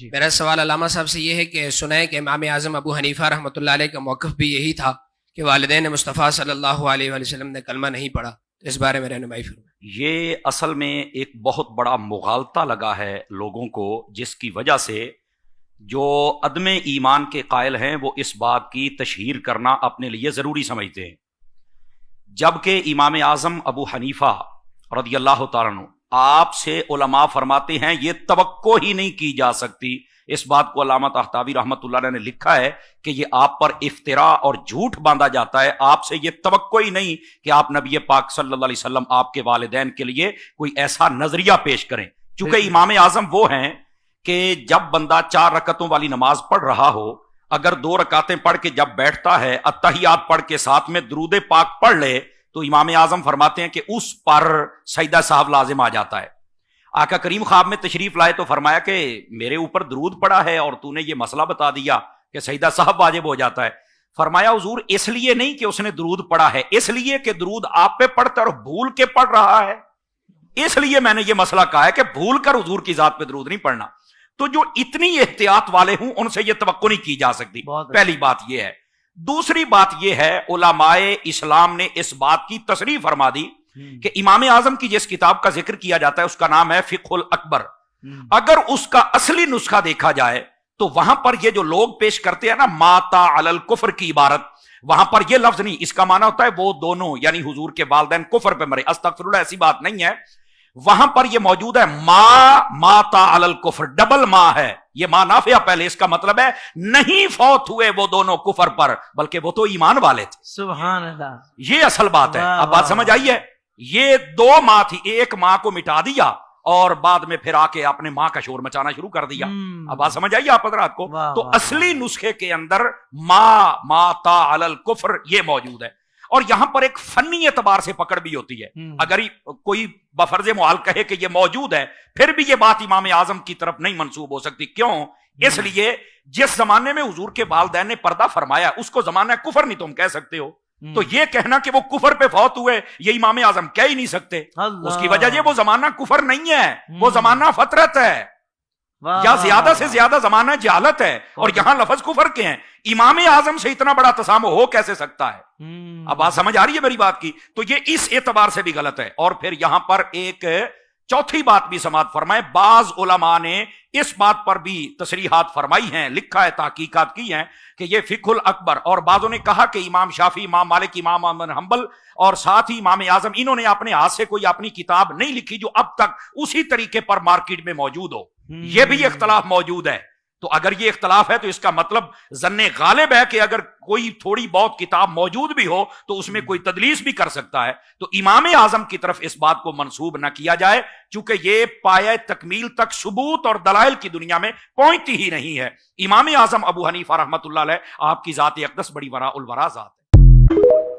جی میرا سوال علامہ صاحب سے یہ ہے کہ سنا ہے کہ امام اعظم ابو حنیفہ رحمۃ اللہ علیہ کا موقف بھی یہی تھا کہ والدین مصطفیٰ صلی اللہ علیہ وآلہ وسلم نے کلمہ نہیں پڑھا، تو اس بارے میں رہنمائی فرمائیں۔ یہ اصل میں ایک بہت بڑا مغالطہ لگا ہے لوگوں کو، جس کی وجہ سے جو عدم ایمان کے قائل ہیں وہ اس بات کی تشہیر کرنا اپنے لیے ضروری سمجھتے ہیں، جبکہ امام اعظم ابو حنیفہ رضی اللہ تعالیٰ عنہ آپ سے علماء فرماتے ہیں یہ توقع ہی نہیں کی جا سکتی۔ اس بات کو علامہ طحطاوی رحمۃ اللہ علیہ نے لکھا ہے کہ یہ آپ پر افتراء اور جھوٹ باندھا جاتا ہے، آپ سے یہ توقع ہی نہیں کہ آپ نبی پاک صلی اللہ علیہ وسلم آپ کے والدین کے لیے کوئی ایسا نظریہ پیش کریں، چونکہ امام اعظم وہ ہیں کہ جب بندہ 4 رکعتوں والی نماز پڑھ رہا ہو، اگر 2 رکعتیں پڑھ کے جب بیٹھتا ہے اتحیات پڑھ کے ساتھ میں درود پاک پڑھ لے تو امام اعظم فرماتے ہیں کہ اس پر سجدہ صاحب لازم آ جاتا ہے۔ آقا کریم خواب میں تشریف لائے تو فرمایا کہ میرے اوپر درود پڑا ہے اور تو نے یہ مسئلہ بتا دیا کہ سجدہ صاحب واجب ہو جاتا ہے۔ فرمایا حضور اس لیے نہیں کہ اس نے درود پڑھا ہے، اس لیے کہ درود آپ پہ پڑھتا اور بھول کے پڑھ رہا ہے، اس لیے میں نے یہ مسئلہ کہا ہے کہ بھول کر حضور کی ذات پہ درود نہیں پڑھنا۔ تو جو اتنی احتیاط والے ہوں ان سے یہ توقع نہیں کی جا سکتی، پہلی بات یہ ہے۔ دوسری بات یہ ہے علماء اسلام نے اس بات کی تصریح فرما دی کہ امام اعظم کی جس کتاب کا ذکر کیا جاتا ہے اس کا نام ہے فقہ الاکبر، اگر اس کا اصلی نسخہ دیکھا جائے تو وہاں پر یہ جو لوگ پیش کرتے ہیں نا ماتا علی الکفر کی عبارت، وہاں پر یہ لفظ نہیں، اس کا معنی ہوتا ہے وہ دونوں یعنی حضور کے والدین کفر پہ مرے، استغفر اللہ ایسی بات نہیں ہے، وہاں پر یہ موجود ہے ماتا علی الکفر، ڈبل ماں ہے، یہ ماں نافیہ پہلے، اس کا مطلب ہے نہیں فوت ہوئے وہ دونوں کفر پر بلکہ وہ تو ایمان والے تھے۔ سبحان اللہ، یہ اصل بات ہے۔ اب بات سمجھ آئی ہے؟ یہ 2 ماں تھی، ایک ماں کو مٹا دیا اور بعد میں پھر آ کے اپنے ماں کا شور مچانا شروع کر دیا۔ اب بات سمجھ آئی آپ حضرات کو؟ تو اصلی نسخے کے اندر ماتا علی الکفر یہ موجود ہے، اور یہاں پر ایک فنی اعتبار سے پکڑ بھی ہوتی ہے۔ اگر کوئی بفرض محال کہے کہ یہ موجود ہے پھر بھی یہ بات امام اعظم کی طرف نہیں منسوب ہو سکتی۔ کیوں؟ اس لیے جس زمانے میں حضور کے والدین نے پردہ فرمایا اس کو زمانہ کفر نہیں تم کہہ سکتے ہو، تو یہ کہنا کہ وہ کفر پہ فوت ہوئے یہ امام اعظم کہہ ہی نہیں سکتے۔ اس کی وجہ یہ وہ زمانہ کفر نہیں ہے، وہ زمانہ فطرت ہے، یا زیادہ سے زیادہ زمانہ جہالت ہے، اور یہاں لفظ کفر کے ہیں۔ امام اعظم سے اتنا بڑا تسامح ہو کیسے سکتا ہے؟ اب بات سمجھ آ رہی ہے میری بات کی؟ تو یہ اس اعتبار سے بھی غلط ہے۔ اور پھر یہاں پر ایک چوتھی بات بھی سماعت فرمائے، بعض علماء نے اس بات پر بھی تصریحات فرمائی ہیں، لکھا ہے، تحقیقات کی ہیں کہ یہ فقہ الاکبر، اور بعضوں نے کہا کہ امام شافعی، امام مالک، امام احمد بن حنبل اور ساتھ ہی امام اعظم انہوں نے اپنے ہاتھ سے کوئی اپنی کتاب نہیں لکھی جو اب تک اسی طریقے پر مارکیٹ میں موجود ہو۔ یہ بھی اختلاف موجود ہے۔ تو اگر یہ اختلاف ہے تو اس کا مطلب ظن غالب ہے کہ اگر کوئی تھوڑی بہت کتاب موجود بھی ہو تو اس میں کوئی تدلیس بھی کر سکتا ہے۔ تو امام اعظم کی طرف اس بات کو منسوب نہ کیا جائے، چونکہ یہ پایہ تکمیل تک ثبوت اور دلائل کی دنیا میں پہنچتی ہی نہیں ہے۔ امام اعظم ابو حنیفہ رحمۃ اللہ علیہ آپ کی ذات اقدس بڑی وراء الورا ذات ہے۔